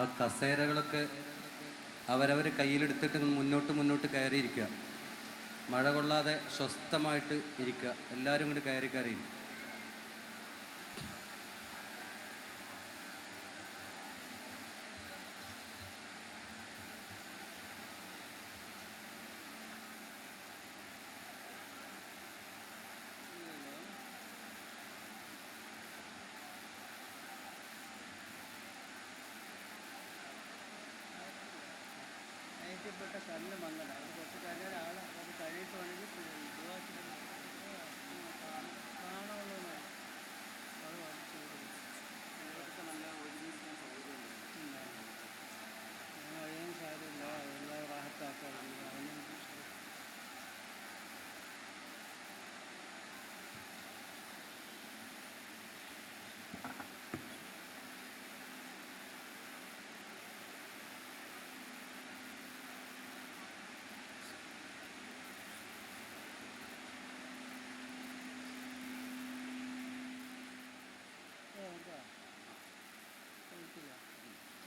ആ കസേരകളൊക്കെ അവരവർ കയ്യിലെടുത്തിട്ട് മുന്നോട്ട് കയറിയിരിക്കുക. മഴ കൊള്ളാതെ സ്വസ്ഥമായിട്ട് ഇരിക്കുക. എല്ലാവരും കൂടി കയറി പ്പെട്ട കല്ല് മങ്ങല അത് കുറച്ച് കല്ലുടെ ആളെ അത് കഴിയിട്ട് വേണമെങ്കിൽ കാണുള്ളൂ. അത് വലിച്ചു നല്ല ഒരുമിക്കാൻ സൗകര്യമുണ്ട്. കഴിയാൻ സാധ്യതയില്ല. എല്ലാം റാഹത്താക്കാറുണ്ട്. അതിന്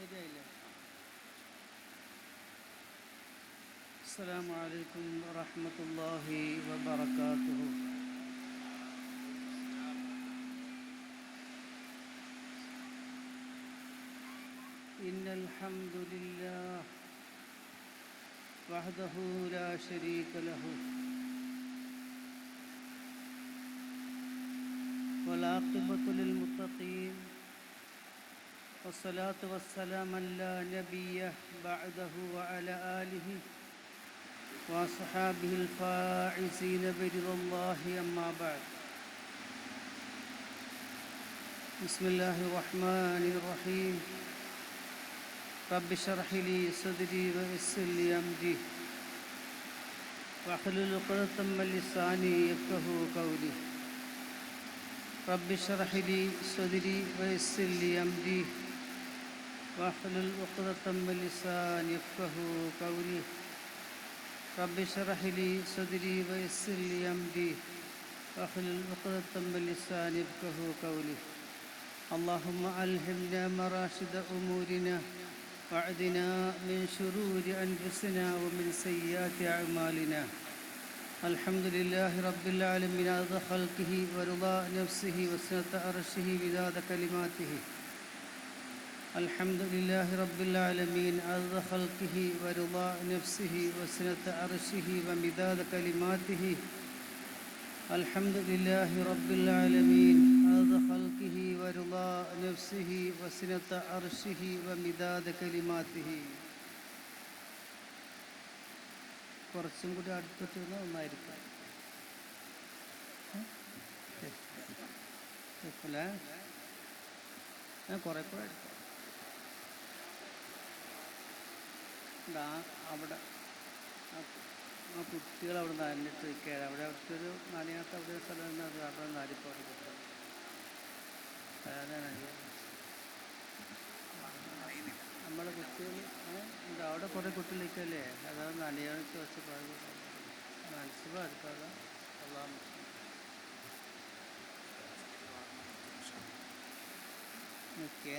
ശരിയായില്ലേ? അസ്സലാമു അലൈക്കും വറഹ്മത്തുള്ളാഹി വബറകാതുഹു. ഇന്നൽ ഹംദുലില്ലാഹ് വഹ്ദഹു ലാ ശരീക ലഹു വൽ ആഖിബത്തു ലിൽ മുത്തഖീൻ والصلاة والسلام على نبيه بعده وعلى آله وأصحابه الفائزين برضا الله أما بعد. بسم الله الرحمن الرحيم. رب اشرح لي صدري ويسر لي أمري واحلل عقدة من لساني يفقهوا قولي. رب اشرح لي صدري ويسر لي أمري واحلل عقدة من لساني يفقهوا قولي. رب اشرح لي صدري ويسر لي أمري واحلل عقدة من لساني يفقهوا قولي. اللهم ألهمنا مراشد أمورنا واعذنا من شرور أنفسنا ومن سيئات أعمالنا. الحمد لله رب العالمين عدد خلقه ورضا نفسه وزنة عرشه مداد كلماته. الحمد لله رب العالمين عدد خلقه ورضا نفسه وزنة عرشه ومداد كلماته. الحمد لله رب العالمين عدد خلقه ورضا نفسه وزنة عرشه ومداد كلماته. കുറച്ചും കൂടി അടുത്തിട്ട് നന്നായിരിക്കും. കുറെ കൂടെ എടുക്കാം. അവിടെ ആ കുട്ടികൾ അവിടെ നനഞ്ഞിട്ട് നിൽക്കുകയാണ്. അവിടെ അവിടുത്തെ ഒരു നനയാത്ത അവിടെ ഒരു സ്ഥലം അവിടെ നരിപ്പോൾ കിട്ടും. അതാണ് നമ്മുടെ കുട്ടികൾ അവിടെ കുറേ കുട്ടികൾ നിൽക്കല്ലേ. അതാണ് നനയാണിച്ച് വെച്ച് മനസ്സിലാക്കാതെ അള്ളാഹ്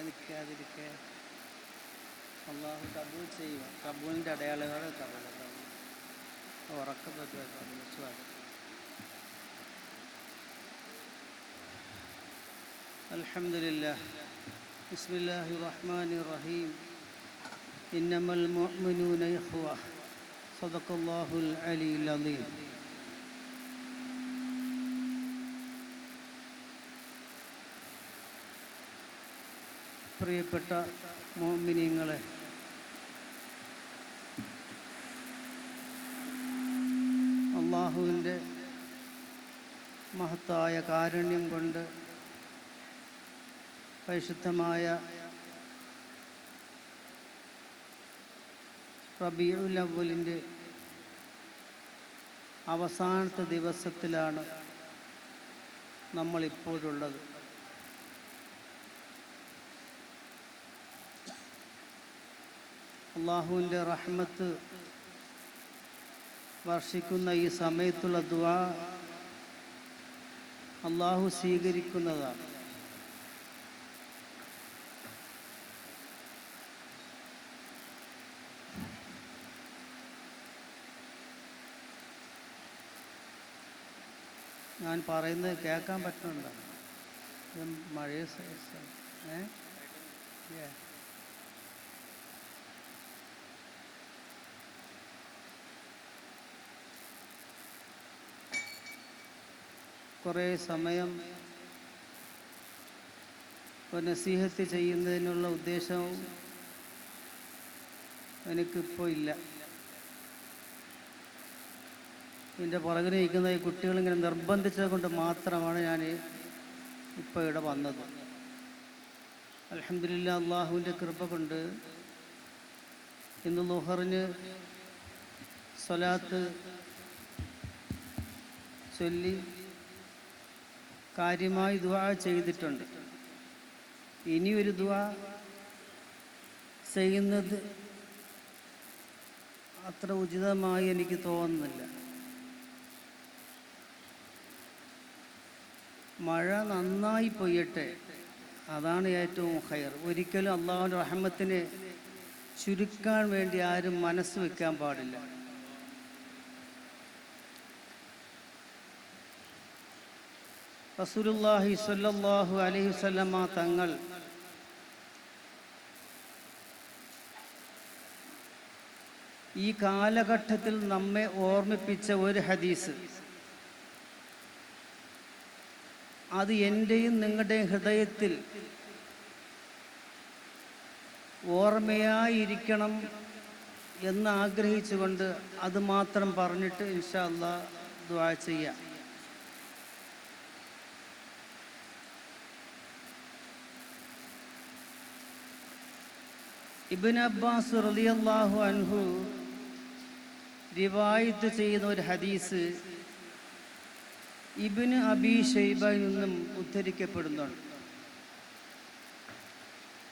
നിൽക്കാതിരിക്കുക. അള്ളാഹു കബൂൽ ചെയ്യുക. കബൂലിൻ്റെ അടയാളങ്ങൾ ഉറക്കം പറ്റുക വിശ്വാസം. അൽഹംദുലില്ലാഹ്. ബിസ്മില്ലാഹിർ റഹ്മാനിർ റഹീം. ഇന്നമൽ മുഅ്മിനൂന ഇഖ്വ. സദഖല്ലാഹുൽ അലിയ്യുൽ അദീം. പ്രിയപ്പെട്ട മുഅ്മിനീങ്ങളെ, അള്ളാഹുവിൻ്റെ മഹത്തായ കാരുണ്യം കൊണ്ട് പരിശുദ്ധമായ റബീഉൽ അവ്വലിൻ്റെ അവസാനത്തെ ദിവസത്തിലാണ് നമ്മളിപ്പോഴുള്ളത്. അള്ളാഹുവിൻ്റെ റഹ്മത്ത് വർഷിക്കുന്ന ഈ സമയത്തുള്ള ദുആ അള്ളാഹു സ്വീകരിക്കുന്നതാണ്. ഞാൻ പറയുന്നത് കേൾക്കാൻ പറ്റുന്നുണ്ടോ? മഴയ കുറേ സമയം നസീഹത്ത് ചെയ്യുന്നതിനുള്ള ഉദ്ദേശവും എനിക്കിപ്പോൾ ഇല്ല. ഇതിൻ്റെ പുറകിൽ നിൽക്കുന്ന ഈ കുട്ടികളിങ്ങനെ നിർബന്ധിച്ചത് കൊണ്ട് മാത്രമാണ് ഞാൻ ഇപ്പോൾ ഇവിടെ വന്നത്. അൽഹംദുലില്ലാ, അള്ളാഹുവിൻ്റെ കൃപ കൊണ്ട് ഇന്ന് ളുഹറിന് സ്വലാത്ത് ചൊല്ലി കാര്യമായി ദുആ ചെയ്തിട്ടുണ്ട്. ഇനിയൊരു ദുആ ചെയ്യുന്നത് അത്ര ഉചിതമായി എനിക്ക് തോന്നുന്നില്ല. മഴ നന്നായി പെയ്യട്ടെ, അതാണ് ഏറ്റവും ഖൈർ. ഒരിക്കലും അള്ളാഹുവിൻ്റെ റഹ്മത്തിനെ ചുരുക്കാൻ വേണ്ടി ആരും മനസ്സ് വെക്കാൻ പാടില്ല. റസൂലുള്ളാഹി സ്വല്ലല്ലാഹു അലൈഹി വസല്ലമ തങ്ങൾ ഈ കാലഘട്ടത്തിൽ നമ്മെ ഓർമ്മിപ്പിച്ച ഒരു ഹദീസ്, അത് എൻ്റെയും നിങ്ങളുടെയും ഹൃദയത്തിൽ ഓർമ്മയായിരിക്കണം എന്ന് ആഗ്രഹിച്ചുകൊണ്ട് അത് മാത്രം പറഞ്ഞിട്ട് ഇൻഷാ അല്ലാഹ് ദുആ ചെയ്യാം. ഇബ്നു അബ്ബാസ് റളിയല്ലാഹു അൻഹു റിവായത്ത് ചെയ്യുന്ന ഒരു ഹദീസ് ഇബ്നു അബീ ശൈബയിൽ നിന്നും ഉദ്ധരിക്കപ്പെടുന്നുണ്ട്.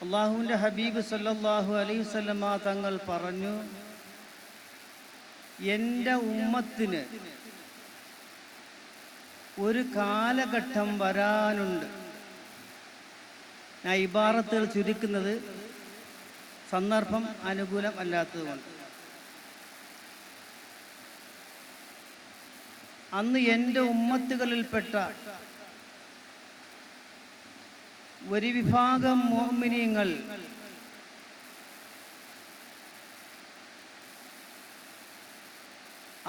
അള്ളാഹുവിൻ്റെ ഹബീബ് സല്ലല്ലാഹു അലൈഹി വസല്ലമ തങ്ങൾ പറഞ്ഞു, എൻ്റെ ഉമ്മത്തിന് ഒരു കാലഘട്ടം വരാനുണ്ട്. ഞാൻ ഇബാറത്തുകൾ ചുരുക്കുന്നത് സന്ദർഭം അനുകൂലം അല്ലാത്തതുകൊണ്ട്. അന്ന് എൻ്റെ ഉമ്മത്തുകളിൽപ്പെട്ട ഒരു വിഭാഗം മുഅ്മിനീങ്ങൾ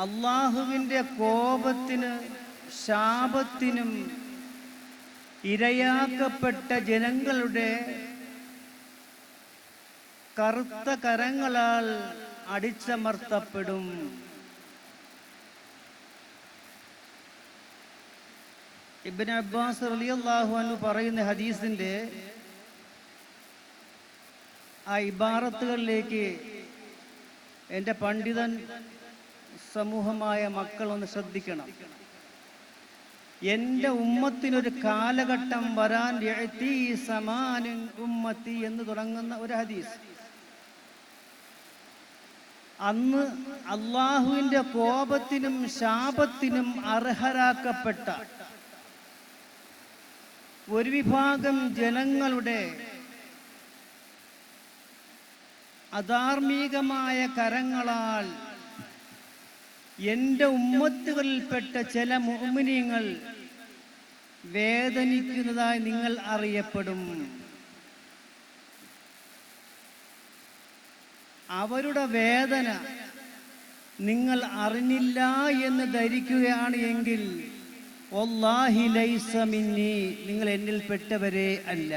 അള്ളാഹുവിൻ്റെ കോപത്തിന് ശാപത്തിനും ഇരയാക്കപ്പെട്ട ജനങ്ങളുടെ കറുത്ത കരങ്ങളാൽ അടിച്ചമർത്തപ്പെടും. ഇബ്നു അബ്ബാസ് റളിയല്ലാഹു അൻഹു പറയുന്ന ഹദീസിന്റെ ആ ഇബാറത്തുകളിലേക്ക് എൻ്റെ പണ്ഡിതൻ സമൂഹമായ മക്കളൊന്ന് ശ്രദ്ധിക്കണം. എൻ്റെ ഉമ്മത്തിനൊരു കാലഘട്ടം വരാൻ യഅതി സമാനുൻ ഉമ്മത്തി എന്ന് തുടങ്ങുന്ന ഒരു ഹദീസ്. അന്ന് അള്ളാഹുവിൻ്റെ കോപത്തിനും ശാപത്തിനും അർഹരാക്കപ്പെട്ട ഒരു വിഭാഗം ജനങ്ങളുടെ അധാർമികമായ കരങ്ങളാൽ എൻ്റെ ഉമ്മത്തുകളിൽപ്പെട്ട ചില മുഅ്മിനീങ്ങൾ വേദനിക്കുന്നതായി നിങ്ങൾ അറിയപ്പെടും. അവരുടെ വേദന നിങ്ങൾ അറിഞ്ഞില്ല എന്ന് ധരിക്കുകയാണ് എങ്കിൽ വല്ലാഹി ലൈസ മിന്നി, നിങ്ങൾ എന്നിൽപ്പെട്ടവരേ അല്ല.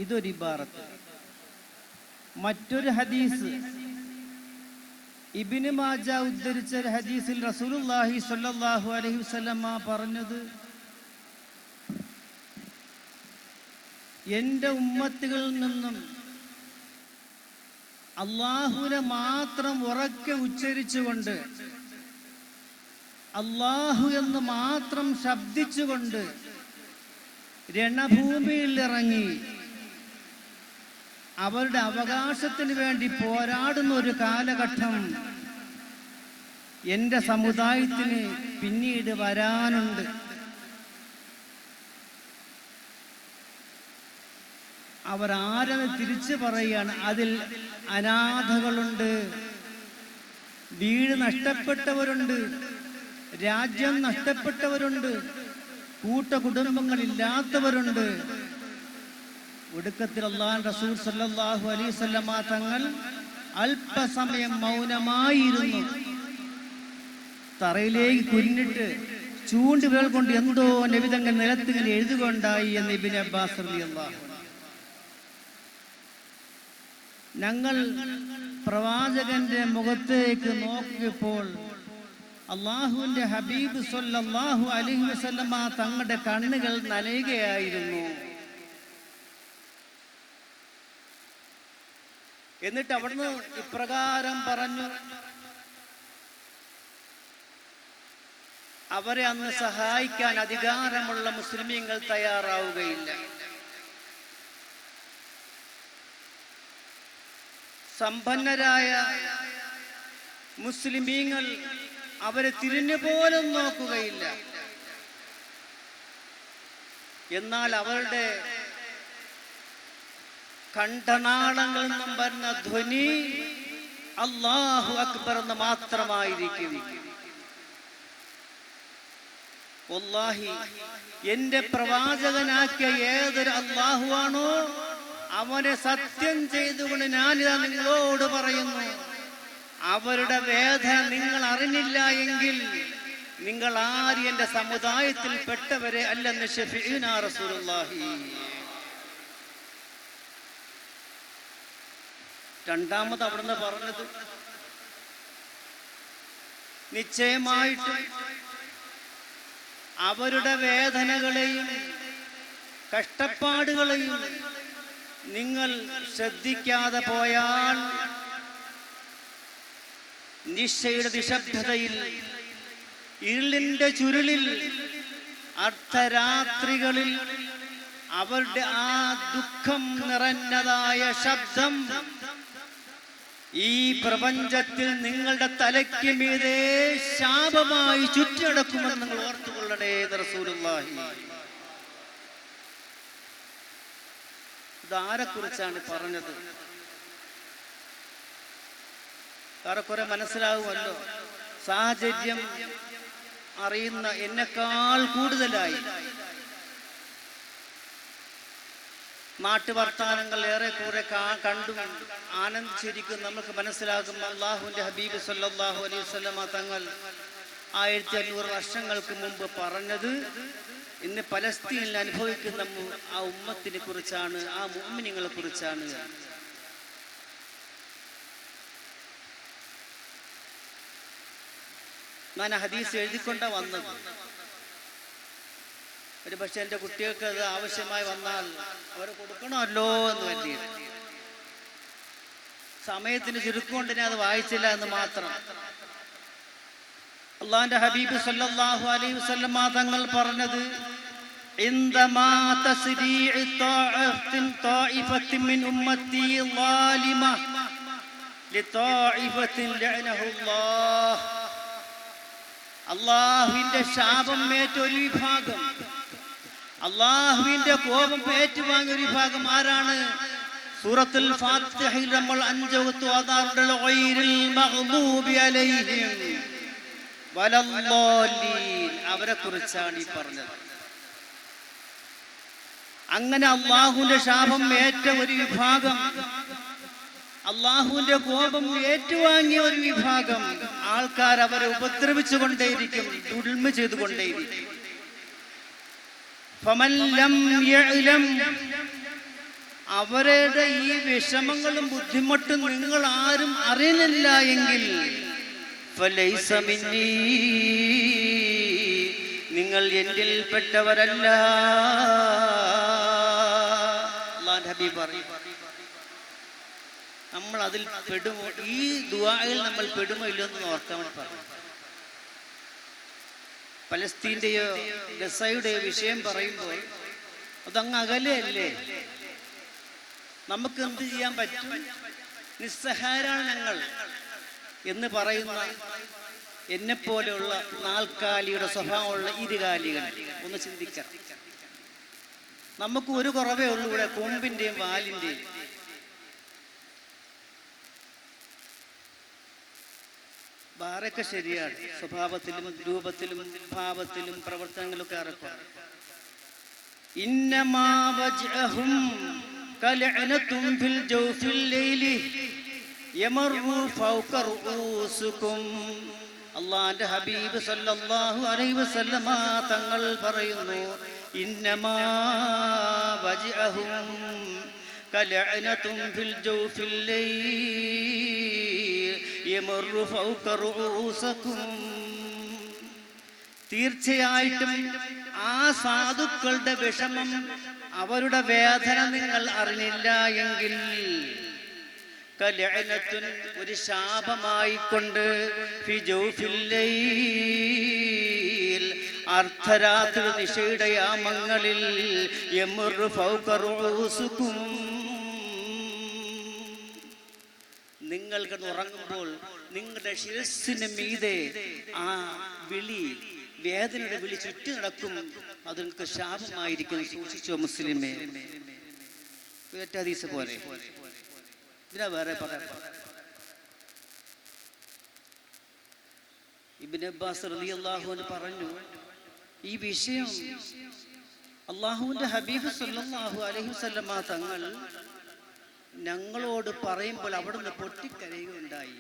ഇതൊരു ഇബാറത്ത്. മറ്റൊരു ഹദീസ് ഇബ്നു മാജ ഉദ്ധരിച്ച ഒരു ഹദീസിൽ റസൂലുള്ളാഹി സ്വല്ലല്ലാഹു അലൈഹി വസല്ലമ പറഞ്ഞത്, എൻ്റെ ഉമ്മത്തുകളിൽ നിന്നും അള്ളാഹുവിനെ മാത്രം ഉറക്കെ ഉച്ചരിച്ചുകൊണ്ട്, അള്ളാഹു എന്ന് മാത്രം ശബ്ദിച്ചുകൊണ്ട് രണഭൂമിയിൽ ഇറങ്ങി അവരുടെ അവകാശത്തിന് വേണ്ടി പോരാടുന്ന ഒരു കാലഘട്ടം എൻ്റെ സമുദായത്തിന് പിന്നീട് വരാനുണ്ട്. അവർ ആരെന്ന് തിരിച്ചു പറയുകയാണ്. അതിൽ അനാഥകളുണ്ട്, വീട് നഷ്ടപ്പെട്ടവരുണ്ട്, രാജ്യം നഷ്ടപ്പെട്ടവരുണ്ട്, കൂട്ടകുടുംബങ്ങളില്ലാത്തവരുണ്ട്. ഒടുക്കത്തിൽ അല്ലാഹുവിന്റെ റസൂൽ സല്ലല്ലാഹു അലൈഹി വസല്ലമ തങ്ങൾ അല്പസമയം മൗനമായിരുന്നു. തറയിലേക്ക് കുനിഞ്ഞിട്ട് ചൂണ്ടുവിരൽ കൊണ്ട് എന്തോ നബി തങ്ങൾ നിലത്തിങ്ങനെ എഴുതുകൊണ്ടായി എന്ന് ഇബ്നു അബ്ബാസ് റളിയല്ലാഹു അൻഹു. ഞങ്ങൾ പ്രവാചകന്റെ മുഖത്തേക്ക് നോക്കിയപ്പോൾ അള്ളാഹുവിന്റെ ഹബീബ് സല്ലല്ലാഹു അലൈഹി വസല്ലമ തങ്ങളുടെ കണ്ണുകൾ നനയുകയായിരുന്നു. എന്നിട്ട് അവിടുന്ന് ഇപ്രകാരം പറഞ്ഞു, അവരെ അന്ന് സഹായിക്കാൻ അധികാരമുള്ള മുസ്ലിമീങ്ങൾ തയ്യാറാവുകയില്ല. സമ്പന്നരായ മുസ്ലിമീങ്ങൾ അവരെ തിരിഞ്ഞു പോലും നോക്കുകയില്ല. എന്നാൽ അവരുടെ കണ്ഠനാളങ്ങളിൽ നിന്നും വരുന്ന ധ്വനി അല്ലാഹു അക്ബർ എന്ന് മാത്രമായിരിക്കും. വല്ലാഹി, എന്റെ പ്രവാചകനാക്കിയ ഏതൊരു അല്ലാഹുവാണോ അവനെ സത്യം ചെയ്തുകൊണ്ട് ഞാനിതാ നിങ്ങളോട് പറയുന്നു, അവരുടെ വേദന നിങ്ങൾ അറിഞ്ഞില്ല എങ്കിൽ നിങ്ങൾ ആരും എന്റെ സമുദായത്തിൽ പെട്ടവരെ അല്ലെന്ന് ഷഫീഉനാ റസൂലുള്ളാഹി. രണ്ടാമത് അവിടുന്ന് പറഞ്ഞത്, നിശ്ചയമായിട്ടും അവരുടെ വേദനകളെയും കഷ്ടപ്പാടുകളെയും നിങ്ങൾ ശ്രദ്ധിക്കാതെ പോയാൽ നിശയുടെ നിശബ്ദതയിൽ, ഇരുളിന്റെ ചുരുളിൽ, അർദ്ധരാത്രികളിൽ അവരുടെ ആ ദുഃഖം നിറഞ്ഞതായ ശബ്ദം ഈ പ്രപഞ്ചത്തിൽ നിങ്ങളുടെ തലയ്ക്ക് മീതെ ശാപമായി ചുറ്റിനടക്കുമെന്ന് നിങ്ങൾ ഓർത്തുകൊള്ളണേ എന്ന് റസൂലുള്ളാഹി. ഇതാരെക്കുറിച്ചാണ് പറഞ്ഞത്? കുറെ മനസ്സിലാകുമല്ലോ. സാഹചര്യം അറിയുന്ന എന്നെക്കാൾ കൂടുതലായി നാട്ടുവർത്താനങ്ങൾ ഏറെ കുറെ കണ്ടും ആനന്ദിച്ചിരിക്കും. നമുക്ക് മനസ്സിലാകും അല്ലാഹുവിന്റെ ഹബീബ് സല്ലല്ലാഹു അലൈഹി വസല്ലമ തങ്ങൾ 1500 വർഷങ്ങൾക്ക് മുമ്പ് പറഞ്ഞത് ഇന്ന് പലസ്തീനിൽ അനുഭവിക്കുന്ന ആ ഉമ്മത്തിനെ കുറിച്ചാണ്, ആ മുഅ്മിനീങ്ങളെ കുറിച്ചാണ്. ഞാൻ ഹദീസ് എഴുതിക്കൊണ്ടാ വന്നത്. ഒരു പക്ഷെ എൻ്റെ കുട്ടികൾക്ക് അത് ആവശ്യമായി വന്നാൽ അവർ കൊടുക്കണമല്ലോ എന്ന് കരുതി. സമയത്തിന് ചുരുക്കൊണ്ട് ഞാൻ അത് വായിച്ചില്ല എന്ന് മാത്രം. അല്ലാഹുവിന്റെ ഹബീബ് സല്ലല്ലാഹു അലൈഹി വസല്ലമ തങ്ങൾ പറഞ്ഞത്, ഇൻദമാ തസ്രീഇ ത്വാഇഫത്തിൻ മിൻ ഉമ്മത്തി ളാലിമ ലിത്വാഇഫത്തിൻ ലഅനഹുല്ലാഹ്. അല്ലാഹുവിന്റെ ശാപം ഏറ്റ ഒരു വിഭാഗം, അല്ലാഹുവിന്റെ കോപം ഏറ്റുവാങ്ങിയ ഒരു വിഭാഗം ആരാണ്? സൂറത്തുൽ ഫാത്തിഹയിൽ നമ്മൾ 5 വക്ത് ഓതാറുണ്ടല്ലോ, ഗൈറിൽ മഗ്ദൂബി അലൈഹിം വലദ്ദാലീൻ. അവരെ കുറിച്ചാണ് ഈ പറഞ്ഞത്. അങ്ങനെ അല്ലാഹുവിന്റെ ശാപം ഏറ്റ ഒരു വിഭാഗം, അല്ലാഹുവിന്റെ കോപം ഏറ്റുവാങ്ങിയ ഒരു വിഭാഗം ആൾക്കാർ അവരെ ഉപദ്രവിച്ചു കൊണ്ടേയിരിക്കും, ദുൽമ ചെയ്തുകൊണ്ടേയിരിക്കും. ഫമൻ ലം യഅലം, അവരുടെ ഈ വിഷമങ്ങളും ബുദ്ധിമുട്ടും നിങ്ങൾ ആരും അറിയുന്നില്ല എങ്കിൽ ഫലൈസ മിന്നീ, നിങ്ങൾ എന്നിൽ പെട്ടവരല്ല. അല്ലാഹുവിന്റെ ഹബീബ് പറയും, നമ്മൾ അതിൽ പെടുമോ? ഈ ദുആയിൽ നമ്മൾ പെടുമോ ഇല്ലെന്ന് ഓർക്കാൻ വേണ്ടി പറഞ്ഞു. പലസ്തീന്റെയോ ഗസയുടെയോ വിഷയം പറയുമ്പോൾ അതങ്ങ് അകലെയല്ലേ? നമുക്ക് എന്ത് ചെയ്യാൻ പറ്റും? നിസ്സഹായരാണ് ഞങ്ങൾ എന്ന് പറയുന്ന എന്നെപ്പോലെയുള്ള നാൽക്കാലിയുടെ സ്വഭാവമുള്ള ഇരുകാലികൾ ഒന്ന് ചിന്തിക്കാം. നമുക്ക് ഒരു കുറവേ ഉള്ളൂ ഇവിടെ, കൊമ്പിന്റെയും വാലിന്റെയും. വേറെയൊക്കെ ശരിയാണ്, സ്വഭാവത്തിലും രൂപത്തിലും ഭാവത്തിലും പ്രവർത്തനങ്ങളിലൊക്കെ ഏറെക്കുറെ. ഇന്നമാ വജ്അഹും കലഅനതും ഫിൽ ജൗഫിൽ ലൈലി യമറു ഫൗക റൂസുകും. അല്ലാഹുവിന്റെ ഹബീബ് സല്ലല്ലാഹു അലൈഹി വസല്ലമ തങ്ങൾ പറയുന്നു, ഇന്നമാ വജ്അഹും കലഅനതും ഫിൽ ജൗഫിൽ ലൈലി യമറു ഫൗക റൂസുകും. തീർച്ചയായിട്ടും ആ സാധുക്കളുടെ വിഷമം, അവരുടെ വേദന നിങ്ങൾ അറിഞ്ഞില്ല എങ്കിൽ കലഅനത്തുൻ ഒരു ശാപമായിക്കൊണ്ട് ഫി ജൗഫിൽ ലൈൽ അർദ്ധരാത്രി നിശയുടെ യാമങ്ങളിൽ യമറു ഫൗക റൂസുകും. നിങ്ങൾ ഉറങ്ങുമ്പോൾ നിങ്ങളുടെ ശിരസ്സിന് മീതെ ആ വിളി, വേദനയുടെ വിളി ചുറ്റി നടക്കും. അത് നിങ്ങൾക്ക് ശാപമായിരിക്കും. സൂക്ഷിച്ചോ മുസ്ലിമേ. ഹദീസ് പോലെ ഇതിനാ വേറെ പറയാം. ഇബ്നു അബ്ബാസ് റളിയല്ലാഹു അൻഹു പറഞ്ഞു, ഈ വിഷയം അല്ലാഹുവിന്റെ ഹബീബ് സല്ലല്ലാഹു അലൈഹി വസല്ലമ തങ്ങൾ ഞങ്ങളോട് പറയുമ്പോൾ അവിടുന്ന് പൊട്ടിക്കരയുകയുണ്ടായി.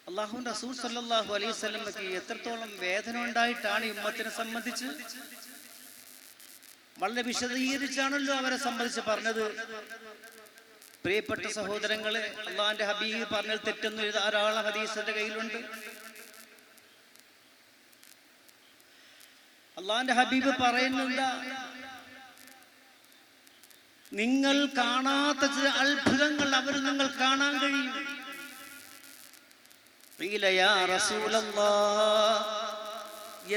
അല്ലാഹുവിന്റെ റസൂൽ സല്ലല്ലാഹു അലൈഹി വസല്ലമക്ക് എത്രത്തോളം വേദന ഉണ്ടായിട്ടാണ് ഈ ഉമ്മത്തിനെ സംബന്ധിച്ച് വളരെ വിശദീകരിച്ചാണല്ലോ അവരെ സംബന്ധിച്ച് പറഞ്ഞത്. പ്രിയപ്പെട്ട സഹോദരങ്ങളെ, അള്ളാഹിന്റെ ഹബീബ് പറഞ്ഞാൽ തെറ്റൊന്നും ധാരാളം ഹദീസ് എന്റെ കയ്യിലുണ്ട്. അള്ളാഹിന്റെ ഹബീബ് പറയുന്നില്ല, നിങ്ങൾ കാണാത്ത ചില അത്ഭുതങ്ങൾ അവർ നിങ്ങൾ കാണാൻ കഴിയും.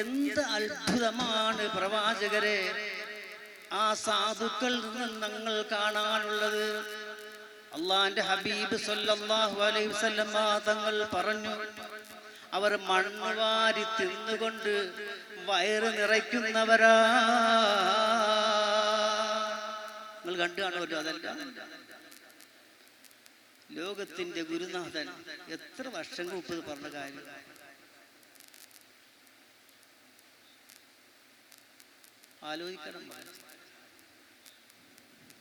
എന്ത് അത്ഭുതമാണ് പ്രവാചകരെ ആ സാധുക്കൾ നിങ്ങൾ കാണാനുള്ളത്? അള്ളാന്റെ ഹബീബ് സല്ലല്ലാഹു അലൈഹി വസല്ലമ തങ്ങൾ പറഞ്ഞു, അവർ മണ്ണ് വാരി തിന്നുകൊണ്ട് വയറ് നിറയ്ക്കുന്നവരാ. നിങ്ങൾ കണ്ടു കാണുമല്ലോ. അതല്ല, ലോകത്തിന്റെ ഗുരുനാഥൻ എത്ര വർഷങ്ങൾ മുമ്പ് പറഞ്ഞ കാര്യം. ആലോചിക്കണം,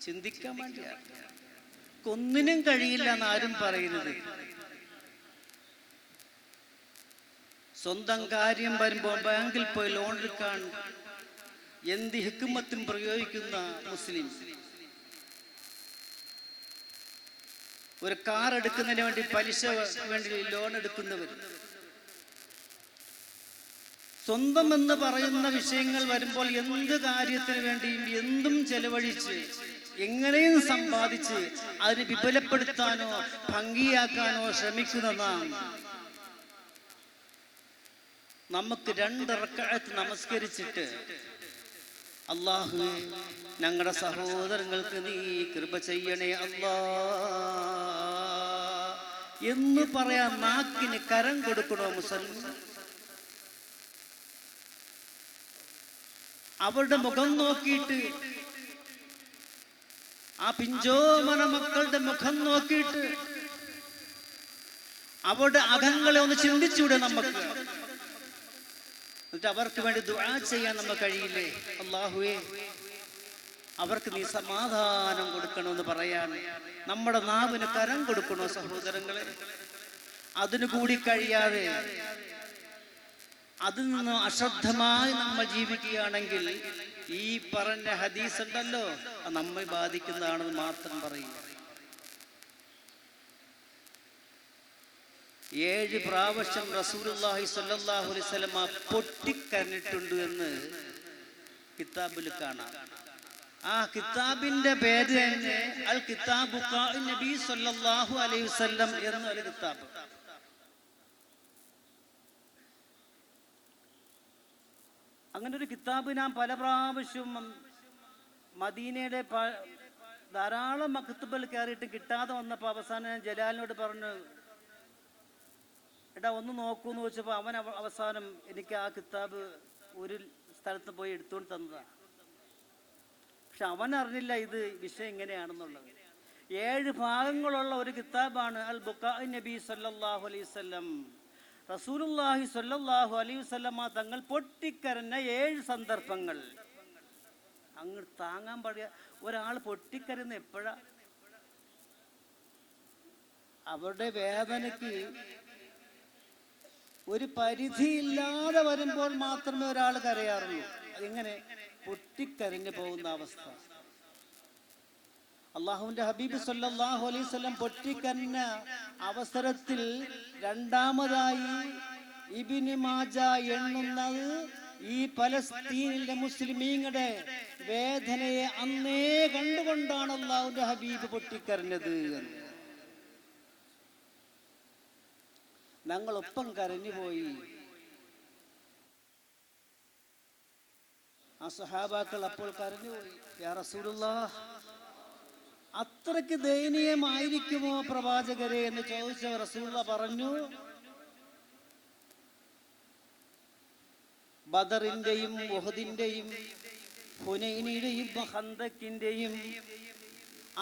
ചിന്തിക്കാൻ വേണ്ടിയാണ്. ഒന്നിനും കഴിയില്ല എന്നാരും പറയരുത്. സ്വന്തം കാര്യം വരുമ്പോൾ ബാങ്കിൽ പോയി ലോൺ എടുക്കാൻ എന്ത് ഹിക്മത്തും പ്രയോഗിക്കുന്ന മുസ്ലിം, ഒരു കാർ എടുക്കുന്നതിന് വേണ്ടി പലിശ വേണ്ടി ലോൺ എടുക്കുന്നവർ, സ്വന്തം എന്ന് പറയുന്ന വിഷയങ്ങൾ വരുമ്പോൾ എന്ത് കാര്യത്തിന് വേണ്ടിയും എന്തും ചെലവഴിച്ച് എങ്ങനെയും സമ്പാദിച്ച് അതിനെ വിപുലപ്പെടുത്താനോ ഭംഗിയാക്കാനോ ശ്രമിക്കുന്നതാണ്. നമുക്ക് 2 റക്അത്ത് നമസ്കരിച്ചിട്ട് അല്ലാഹുവേ ഞങ്ങളുടെ സഹോദരങ്ങൾക്ക് നീ കൃപ ചെയ്യണേ അല്ലാ എന്ന് പറയാൻ നാക്കിന് കരം കൊടുക്കണോ മുസൽമാൻ? അവരുടെ മുഖം നോക്കിയിട്ട്, ആ പിഞ്ചോമന മക്കളുടെ മുഖം നോക്കിയിട്ട് അവരുടെ അകങ്ങളെ ഒന്ന് ചിന്തിച്ചൂടെ നമുക്ക്? എന്നിട്ട് അവർക്ക് വേണ്ടി ദുആ ചെയ്യാൻ നമുക്ക് കഴിയില്ലേ? അല്ലാഹുവേ അവർക്ക് നീ സമാധാനം കൊടുക്കണമെന്ന് പറയാൻ നമ്മുടെ നാവിന് കരം കൊടുക്കണോ സഹോദരങ്ങളെ? അതിനു കൂടി കഴിയാതെ അതിൽ നിന്ന് അശ്രദ്ധമായി നമ്മൾ ജീവിക്കുകയാണെങ്കിൽ ഈ പറഞ്ഞ ഹദീസ് ഉണ്ടല്ലോ, അത് നമ്മെ ബാധിക്കുന്നതാണെന്ന് മാത്രം പറയും. 7 പ്രാവശ്യം റസൂലുള്ളാഹി സ്വല്ലല്ലാഹു അലൈഹി വസല്ലമ പൊട്ടിക്കരഞ്ഞിട്ടുണ്ട് എന്ന് കിതാബിൽ കാണാം. ആ കിതാബിന്റെ പേര് തന്നെ അൽ കിതാബു ഖാഇൻ നബി സ്വല്ലല്ലാഹു അലൈഹി വസല്ലം എന്നൊരു കിതാബ്. അങ്ങനെ ഒരു കിതാബ് ഞാൻ പല പ്രാവശ്യവും മദീനയുടെ ധാരാളം മക്തബിൽ കയറിയിട്ട് കിട്ടാതെ വന്നപ്പോൾ അവസാനം ഞാൻ ജലാലിനോട് പറഞ്ഞു, എടാ ഒന്ന് നോക്കൂന്ന് ചോദിച്ചപ്പോൾ അവൻ അവസാനം എനിക്ക് ആ കിതാബ് ഒരു സ്ഥലത്ത് പോയി എടുത്തുകൊണ്ട് തന്നതാണ്. പക്ഷെ അവൻ അറിഞ്ഞില്ല ഇത് വിഷയം ഇങ്ങനെയാണെന്നുള്ളത്. 7 ഭാഗങ്ങളുള്ള ഒരു കിതാബാണ് അൽ ബുക്കാ നബി സല്ലല്ലാഹു അലൈഹി വസല്ലം. റസൂലുള്ളാഹി സ്വല്ലല്ലാഹു അലൈഹി വസല്ലമ തങ്ങൾ പൊട്ടിക്കരഞ്ഞ 7 സന്ദർഭങ്ങൾ. അങ്ങ് താങ്ങാൻ പാടിയ ഒരാൾ പൊട്ടിക്കരയുന്ന എപ്പോഴാ? അവരുടെ വേദനയ്ക്ക് ഒരു പരിധിയില്ലാതെ വരുമ്പോൾ മാത്രമേ ഒരാൾ കരയാറുള്ളൂ. അതിങ്ങനെ പൊട്ടിക്കരഞ്ഞു പോകുന്ന അവസ്ഥ. അള്ളാഹുവിന്റെ ഹബീബ് സല്ലല്ലാഹു അലൈഹി വസല്ലം പൊട്ടിക്കരഞ്ഞ അവസരത്തിൽ രണ്ടാമതായി ഇബ്നു മാജ എണ്ണുന്നത് ഈ പലസ്തീനിലെ മുസ്ലിമീങ്ങളുടെ വേദനയെ അന്നേ കണ്ടുകൊണ്ടാണ് അള്ളാഹുവിന്റെ ഹബീബ് പൊട്ടിക്കരഞ്ഞത് എന്ന്. ഞങ്ങളൊപ്പം കരഞ്ഞുപോയി. ആ സഹാബാക്കൾ അപ്പോൾ കരഞ്ഞുപോയി. യാ റസൂലുള്ളാഹ്, അത്രയ്ക്ക് ദയനീയമായിരിക്കുമോ പ്രവാചകരെ എന്ന് ചോദിച്ച റസൂലുള്ളാഹ് പറഞ്ഞു, ബദറിന്റെയും ഉഹദിന്റെയും ഹുനൈനിന്റെയും ഖന്തക്കിന്റെയും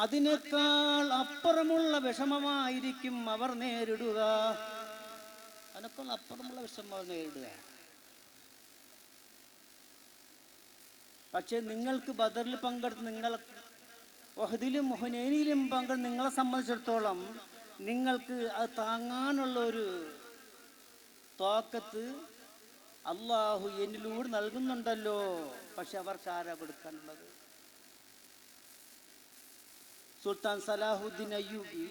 അതിനേക്കാൾ അപ്പുറമുള്ള വിഷമമായിരിക്കും അവർ നേരിടുക. അതിനേക്കാൾ അപ്പുറമുള്ള വിഷമം നേരിടുക. പക്ഷെ നിങ്ങൾക്ക് ബദറിൽ പങ്കെടുത്ത്, നിങ്ങൾ ഉഹദിലും ഹുനൈനിലും പങ്കെടുത്ത് നിങ്ങളെ സംബന്ധിച്ചിടത്തോളം നിങ്ങൾക്ക് അത് താങ്ങാനുള്ള ഒരു തോക്കത്ത് അള്ളാഹു എന്നിലൂടെ നൽകുന്നുണ്ടല്ലോ. പക്ഷെ അവർക്ക് ആരാ കൊടുക്കാനുള്ളത്? സുൽത്താൻ സലാഹുദ്ദീൻ അയ്യൂബി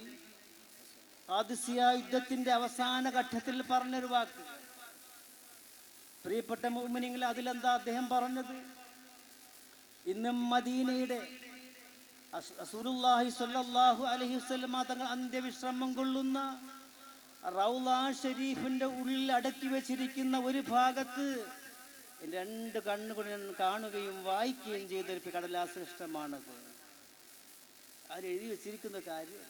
ഖാദിസിയ യുദ്ധത്തിന്റെ അവസാന ഘട്ടത്തിൽ പറഞ്ഞൊരു വാക്ക്, പ്രിയപ്പെട്ട മുഅ്മിനീങ്ങളെ, അതിലെന്താ അദ്ദേഹം പറഞ്ഞത്? ഇന്നും മദീനയുടെ റസൂലുള്ളാഹി സ്വല്ലല്ലാഹു അലൈഹി വസല്ലം തങ്ങൾ അന്ത്യവിശ്രമം കൊള്ളുന്ന റൗള ഷരീഫിന്റെ ഉള്ളിൽ അടക്കി വെച്ചിരിക്കുന്ന ഒരു ഭാഗത്ത് 2 കണ്ണുകൊണ്ട് ഞാൻ കാണുകയും വായിക്കുകയും ചെയ്തൊരു കടലാസ് ഇഷ്ടമാണത്. അതിലെഴുതി വെച്ചിരിക്കുന്ന കാര്യം,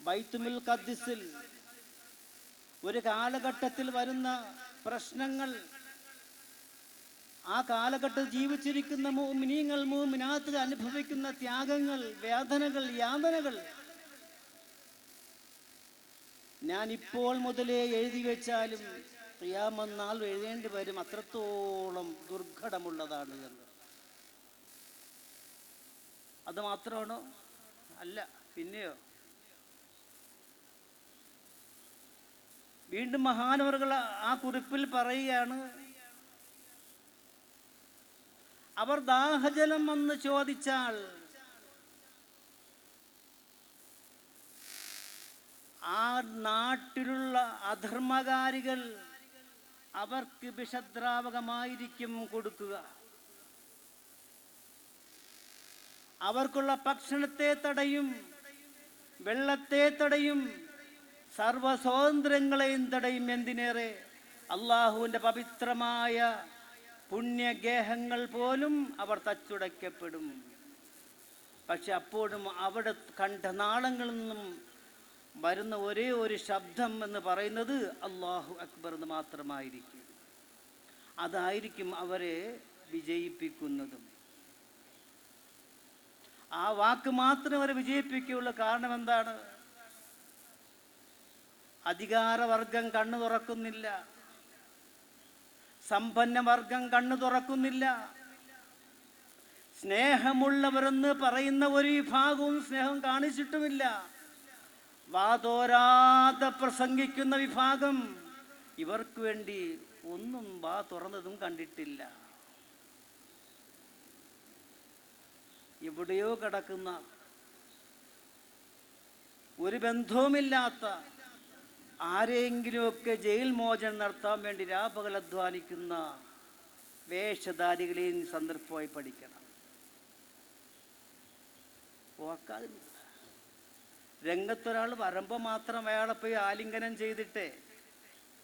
ബൈത്തുൽ ഖദ്സിൽ ഒരു കാലഘട്ടത്തിൽ വരുന്ന പ്രശ്നങ്ങൾ, ആ കാലഘട്ടത്തിൽ ജീവിച്ചിരിക്കുന്ന മുഅ്മിനീങ്ങൾ മുഅ്മിനാത്ത് അനുഭവിക്കുന്ന ത്യാഗങ്ങൾ, വേദനകൾ, യാതനകൾ ഞാൻ ഇപ്പോൾ മുതലേ എഴുതി വെച്ചാലും ഖിയാമത്ത് നാൾ എഴുതേണ്ടി വരും, അത്രത്തോളം ദുർഘടമുള്ളതാണ് എന്ന്. അത് മാത്രമാണോ? അല്ല, പിന്നെയോ? വീണ്ടും മഹാനവറുകൾ ആ കുറിപ്പിൽ പറയുകയാണ്, അവർ ദാഹജലം എന്ന് ചോദിച്ചാൽ ആ നാട്ടിലുള്ള അധർമ്മകാരികൾ അവർക്ക് വിഷദ്രാവകമായിരിക്കും കൊടുക്കുക. അവർക്കുള്ള ഭക്ഷണത്തെ തടയും, വെള്ളത്തെ തടയും, സർവ സ്വാതന്ത്ര്യങ്ങളെയും തടയും. എന്തിനേറെ, അള്ളാഹുവിൻ്റെ പവിത്രമായ പുണ്യഗേഹങ്ങൾ പോലും അവർ തച്ചുടയ്ക്കപ്പെടും. പക്ഷെ അപ്പോഴും അവിടെ കണ്ഠനാളങ്ങളിൽ നിന്നും വരുന്ന ഒരേ ഒരു ശബ്ദം എന്ന് പറയുന്നത് അല്ലാഹു അക്ബർ എന്ന് മാത്രമായിരിക്കും. അതായിരിക്കും അവരെ വിജയിപ്പിക്കുന്നതും. ആ വാക്ക് മാത്രമേ അവരെ വിജയിപ്പിക്കുകയുള്ളൂ. കാരണം എന്താണ്? അധികാരവർഗം കണ്ണു തുറക്കുന്നില്ല, സമ്പന്നവർഗം കണ്ണു തുറക്കുന്നില്ല. സ്നേഹമുള്ളവരെന്ന് പറയുന്ന ഒരു വിഭാഗവും സ്നേഹം കാണിച്ചിട്ടുമില്ല. വാതോരാതെ പ്രസംഗിക്കുന്ന വിഭാഗം ഇവർക്ക് വേണ്ടി ഒന്നും വാ തുറന്നതും കണ്ടിട്ടില്ല. എവിടെയോ കിടക്കുന്ന, ഒരു ബന്ധവുമില്ലാത്ത ആരെങ്കിലുമൊക്കെ ജയിൽ മോചനം നടത്താൻ വേണ്ടി രാപകൽ അധ്വാനിക്കുന്ന വേഷധാരികളെയും സന്ദർഭമായി പഠിക്കണം. ഓർക്കാതെ രംഗത്തൊരാൾ വരുമ്പോൾ മാത്രം അയാളെ പോയി ആലിംഗനം ചെയ്തിട്ട്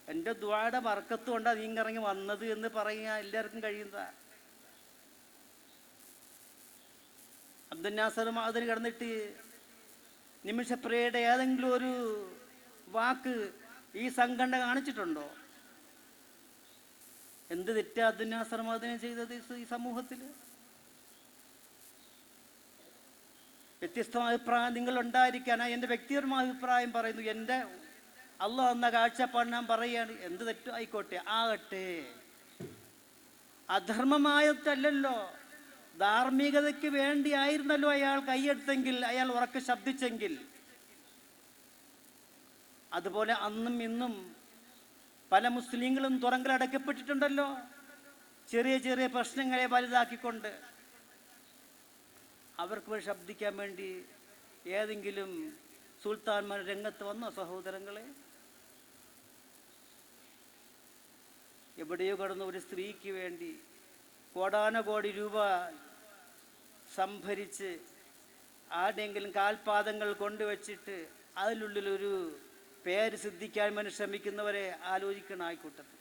എൻ്റെ ദ്വായുടെ വർക്കത്ത് കൊണ്ടാണ് നീങ്ങിറങ്ങി വന്നത് എന്ന് പറയാൻ എല്ലാവർക്കും കഴിയുന്നതാ. അബ്ദുൽ നാസർ അതിന് കിടന്നിട്ട് നിമിഷപ്രിയയുടെ ഏതെങ്കിലും ഒരു വാക്ക് ഈ സംഘടന കാണിച്ചിട്ടുണ്ടോ? എന്ത് തെറ്റാ അബ്ദുൽ നാസർ അതിനെ ചെയ്തത് ഈ സമൂഹത്തിൽ? വ്യത്യസ്തമായ അഭിപ്രായം നിങ്ങൾ ഉണ്ടായിരിക്കാൻ. എൻ്റെ വ്യക്തിപരമായ അഭിപ്രായം പറയുന്നു. എൻ്റെ അള്ളാഹ് എന്ന കാഴ്ചപ്പാട് ഞാൻ പറയുകയാണ്. എന്ത് തെറ്റും ആയിക്കോട്ടെ, ആകട്ടെ. അധർമ്മമായിട്ടല്ലല്ലോ, ധാർമ്മികതയ്ക്ക് വേണ്ടിയായിരുന്നല്ലോ അയാൾ കൈയെടുത്തെങ്കിൽ, അയാൾ ഉറക്കെ ശബ്ദിച്ചെങ്കിൽ. അതുപോലെ അന്നും ഇന്നും പല മുസ്ലിങ്ങളും തുറങ്കലടക്കപ്പെട്ടിട്ടുണ്ടല്ലോ, ചെറിയ ചെറിയ പ്രശ്നങ്ങളെ വലുതാക്കിക്കൊണ്ട്. അവർക്ക് ശബ്ദിക്കാൻ വേണ്ടി ഏതെങ്കിലും സുൽത്താൻമാർ രംഗത്ത് വന്നോ സഹോദരങ്ങളെ? എവിടെയോ കടന്ന ഒരു സ്ത്രീക്ക് വേണ്ടി കോടാനകോടി രൂപ സംഭരിച്ച് ആരുടെയെങ്കിലും കാൽപാദങ്ങൾ കൊണ്ടുവച്ചിട്ട് അതിനുള്ളിലൊരു പേര് സിദ്ധിക്കാൻ വേണ്ടി ശ്രമിക്കുന്നവരെ ആലോചിക്കണം ആയിക്കൂട്ടത്തിൽ.